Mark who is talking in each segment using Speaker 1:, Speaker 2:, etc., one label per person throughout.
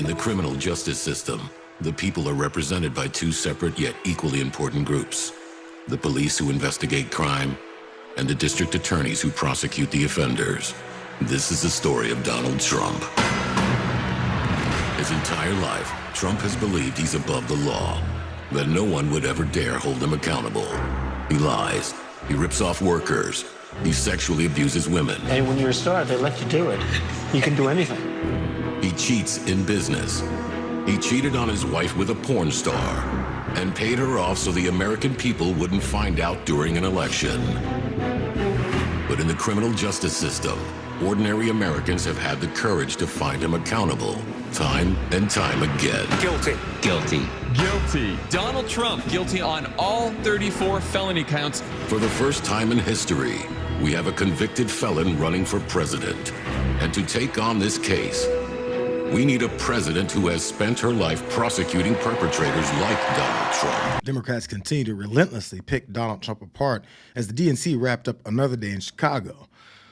Speaker 1: In the criminal justice system, the people are represented by two separate yet equally important groups: the police who investigate crime and the district attorneys who prosecute the offenders. This is the story of Donald Trump. His entire life, Trump has believed he's above the law, that no one would ever dare hold him accountable. He lies, he rips off workers, he sexually abuses women.
Speaker 2: Hey, when you're a star, they let you do it. You can do anything.
Speaker 1: He cheats in business. He cheated on his wife with a porn star and paid her off so the American people wouldn't find out during an election. But in the criminal justice system, ordinary Americans have had the courage to find him accountable, time and time again.
Speaker 3: Guilty.
Speaker 4: Guilty.
Speaker 5: Guilty. Donald Trump, guilty on all 34 felony counts.
Speaker 1: For the first time in history, we have a convicted felon running for president. And to take on this case, we need a president who has spent her life prosecuting perpetrators like Donald Trump.
Speaker 6: Democrats continue to relentlessly pick Donald Trump apart as the DNC wrapped up another day in Chicago.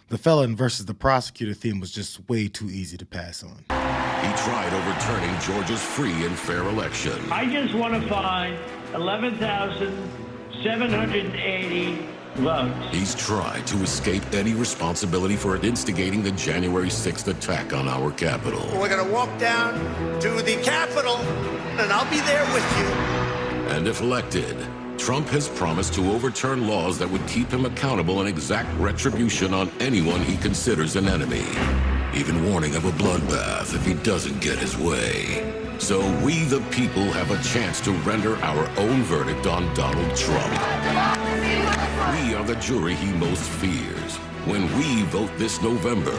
Speaker 6: The felon versus the prosecutor theme was just way too easy to pass on.
Speaker 1: He tried overturning Georgia's free and fair election.
Speaker 7: I just want to find 11,780 votes.
Speaker 1: He's tried to escape any responsibility for instigating the January 6th attack on our Capitol.
Speaker 3: We're going to walk down to the Capitol, and I'll be there with you.
Speaker 1: And if elected, Trump has promised to overturn laws that would keep him accountable and exact retribution on anyone he considers an enemy, even warning of a bloodbath if he doesn't get his way. So we, the people, have a chance to render our own verdict on Donald Trump. We are the jury he most fears. When we vote this November,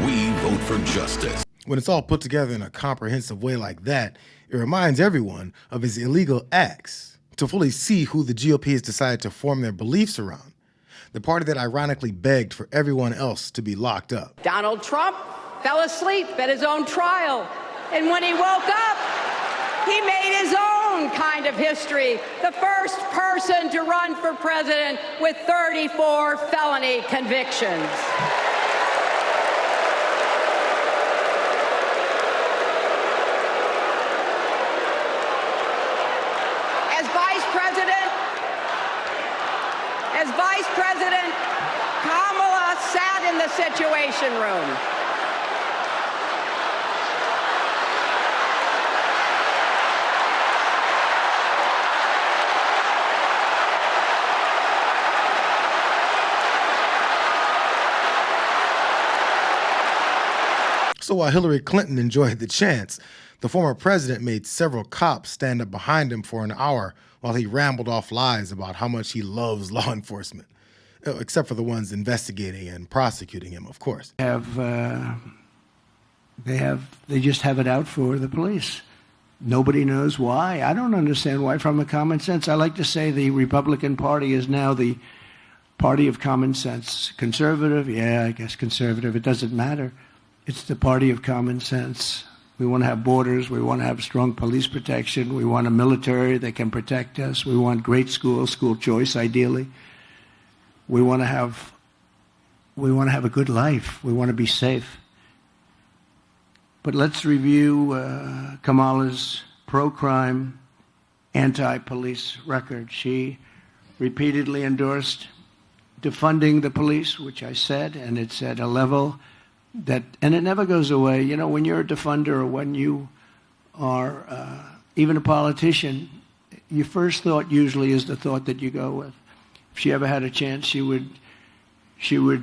Speaker 1: we vote for justice.
Speaker 6: When it's all put together in a comprehensive way like that, it reminds everyone of his illegal acts. To fully see who the GOP has decided to form their beliefs around, the party that ironically begged for everyone else to be locked up.
Speaker 8: Donald Trump fell asleep at his own trial, and when he woke up, he made his own kind of history. The first person to run for president with 34 felony convictions. As Vice President, Kamala sat in the Situation Room.
Speaker 6: So while Hillary Clinton enjoyed the chance, the former president made several cops stand up behind him for an hour while he rambled off lies about how much he loves law enforcement, except for the ones investigating and prosecuting him, of course.
Speaker 2: They just have it out for the police. Nobody knows why. I don't understand why. From a common sense, I like to say the Republican Party is now the party of common sense. Conservative, yeah, I guess conservative. It doesn't matter. It's the party of common sense. We want to have borders. We want to have strong police protection. We want a military that can protect us. We want great schools, school choice, ideally. We want to have a good life. We want to be safe. But let's review Kamala's pro-crime, anti-police record. She repeatedly endorsed defunding the police, which I said, and it's at a level that, and it never goes away. You know, when you're a defunder or when you are even a politician, your first thought usually is the thought that you go with. If she ever had a chance, she would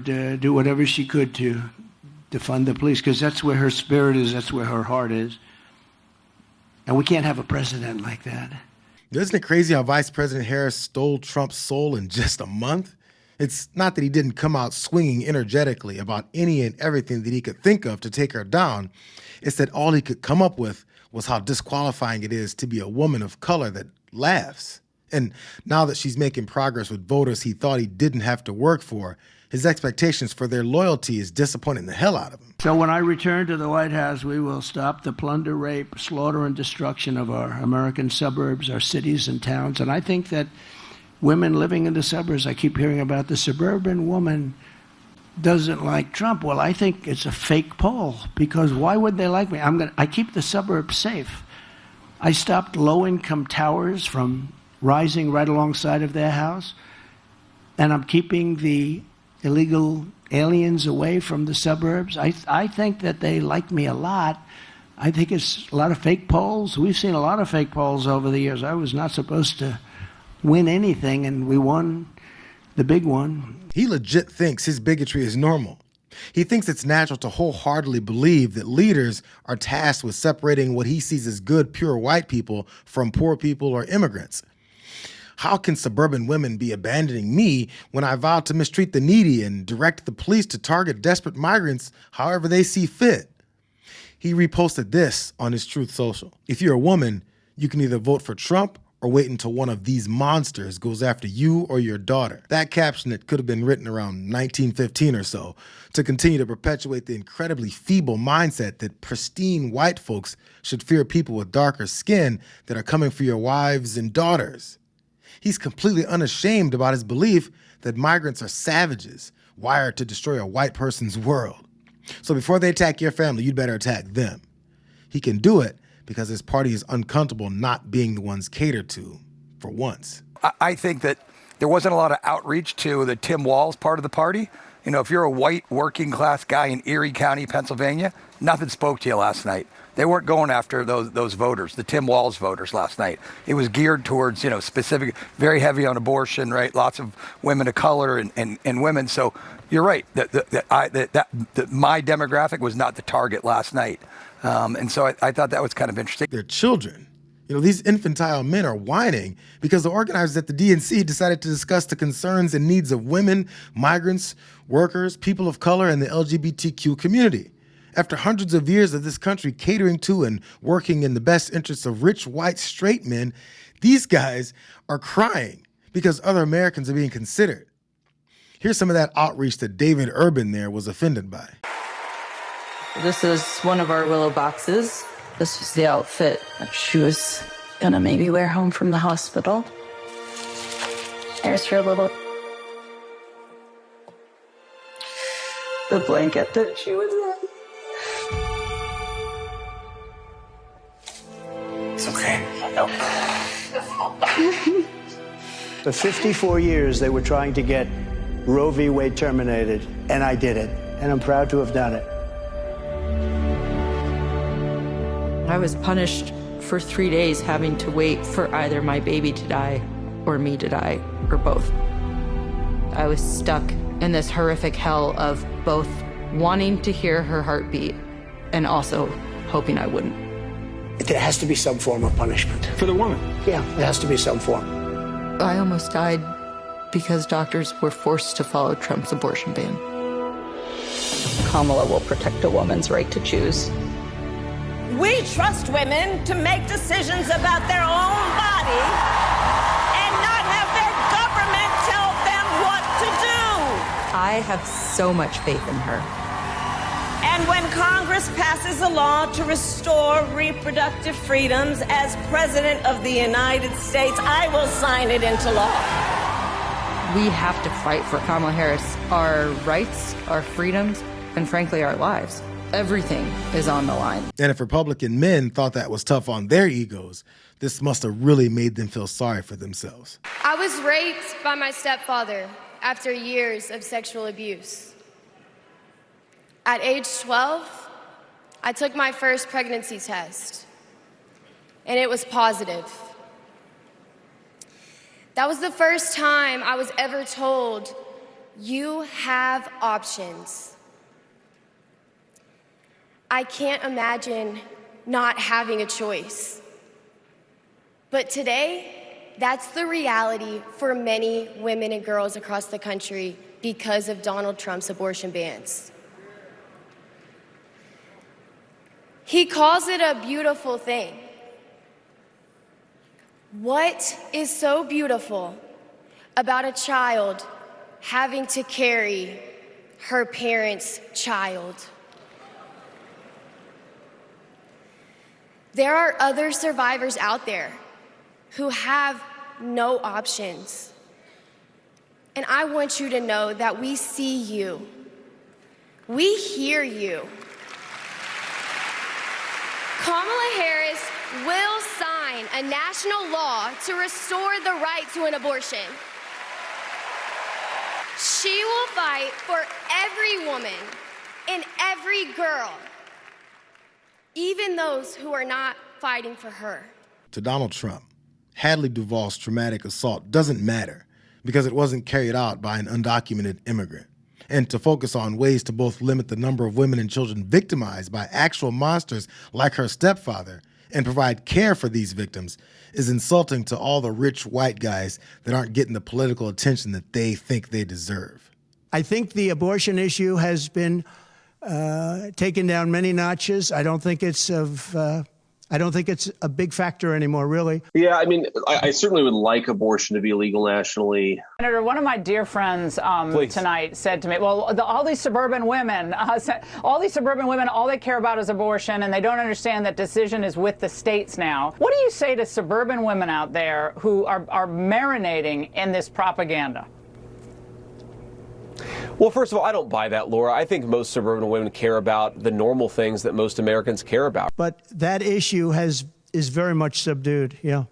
Speaker 2: do whatever she could to defund the police, because that's where her spirit is, that's where her heart is. And we can't have a president like that.
Speaker 6: Isn't it crazy how Vice President Harris stole Trump's soul in just a month? It's not that he didn't come out swinging energetically about any and everything that he could think of to take her down. It's that all he could come up with was how disqualifying it is to be a woman of color that laughs. And now that she's making progress with voters he thought he didn't have to work for, his expectations for their loyalty is disappointing the hell out of him.
Speaker 2: So when I return to the White House, we will stop the plunder, rape, slaughter, and destruction of our American suburbs, our cities and towns. And I think that women living in the suburbs, I keep hearing about the suburban woman doesn't like Trump. Well, I think it's a fake poll, because why would they like me? I keep the suburbs safe. I stopped low-income towers from rising right alongside of their house, and I'm keeping the illegal aliens away from the suburbs. I think that they like me a lot. I think it's a lot of fake polls. We've seen a lot of fake polls over the years. I was not supposed to win anything, and we won the big one.
Speaker 6: He legit thinks his bigotry is normal. He thinks it's natural to wholeheartedly believe that leaders are tasked with separating what he sees as good, pure white people from poor people or immigrants. How can suburban women be abandoning me when I vow to mistreat the needy and direct the police to target desperate migrants however they see fit? He reposted this on his Truth Social. If you're a woman, you can either vote for Trump or wait until one of these monsters goes after you or your daughter. That caption that could have been written around 1915 or so to continue to perpetuate the incredibly feeble mindset that pristine white folks should fear people with darker skin that are coming for your wives and daughters. He's completely unashamed about his belief that migrants are savages, wired to destroy a white person's world. So before they attack your family, you'd better attack them. He can do it because his party is uncomfortable not being the ones catered to, for once.
Speaker 4: I think that there wasn't a lot of outreach to the Tim Walz part of the party. You know, if you're a white working class guy in Erie County, Pennsylvania, nothing spoke to you last night. They weren't going after those voters, the Tim Walz voters last night. It was geared towards, specific, very heavy on abortion, right? Lots of women of color and women. So you're right, that my demographic was not the target last night. And so I thought that was kind of interesting.
Speaker 6: They're children. These infantile men are whining because the organizers at the DNC decided to discuss the concerns and needs of women, migrants, workers, people of color, and the LGBTQ community. After hundreds of years of this country catering to and working in the best interests of rich, white, straight men, these guys are crying because other Americans are being considered. Here's some of that outreach that David Urban there was offended by.
Speaker 9: This is one of our willow boxes. This was the outfit that she was gonna maybe wear home from the hospital. There's her little... the blanket that she was in.
Speaker 3: It's okay. No.
Speaker 2: For 54 years, they were trying to get Roe v. Wade terminated, and I did it, and I'm proud to have done it.
Speaker 9: I was punished for 3 days having to wait for either my baby to die or me to die, or both. I was stuck in this horrific hell of both wanting to hear her heartbeat and also hoping I wouldn't.
Speaker 2: There has to be some form of punishment.
Speaker 3: For the woman.
Speaker 2: Yeah, there has to be some form.
Speaker 9: I almost died because doctors were forced to follow Trump's abortion ban. Kamala will protect a woman's right to choose.
Speaker 10: We trust women to make decisions about their own body and not have their government tell them what to do.
Speaker 9: I have so much faith in her.
Speaker 10: And when Congress passes a law to restore reproductive freedoms as President of the United States, I will sign it into law.
Speaker 9: We have to fight for Kamala Harris, our rights, our freedoms, and frankly, our lives. Everything is on the line.
Speaker 6: And if Republican men thought that was tough on their egos, this must have really made them feel sorry for themselves.
Speaker 11: I was raped by my stepfather after years of sexual abuse. At age 12, I took my first pregnancy test, and it was positive. That was the first time I was ever told, you have options. I can't imagine not having a choice. But today, that's the reality for many women and girls across the country because of Donald Trump's abortion bans. He calls it a beautiful thing. What is so beautiful about a child having to carry her parent's child? There are other survivors out there who have no options. And I want you to know that we see you We hear you. Kamala Harris will sign a national law to restore the right to an abortion. She will fight for every woman and every girl, even those who are not fighting for her.
Speaker 6: To Donald Trump, Hadley Duvall's traumatic assault doesn't matter because it wasn't carried out by an undocumented immigrant. And to focus on ways to both limit the number of women and children victimized by actual monsters like her stepfather and provide care for these victims is insulting to all the rich white guys that aren't getting the political attention that they think they deserve.
Speaker 2: I think the abortion issue has been taken down many notches. I don't think it's a big factor anymore, really.
Speaker 12: Yeah, I mean, I certainly would like abortion to be illegal nationally.
Speaker 13: Senator, one of my dear friends tonight said to me, well, all these suburban women, all they care about is abortion, and they don't understand that decision is with the states now. What do you say to suburban women out there who are marinating in this propaganda?
Speaker 12: Well, first of all, I don't buy that, Laura. I think most suburban women care about the normal things that most Americans care about.
Speaker 2: But that issue is very much subdued, yeah.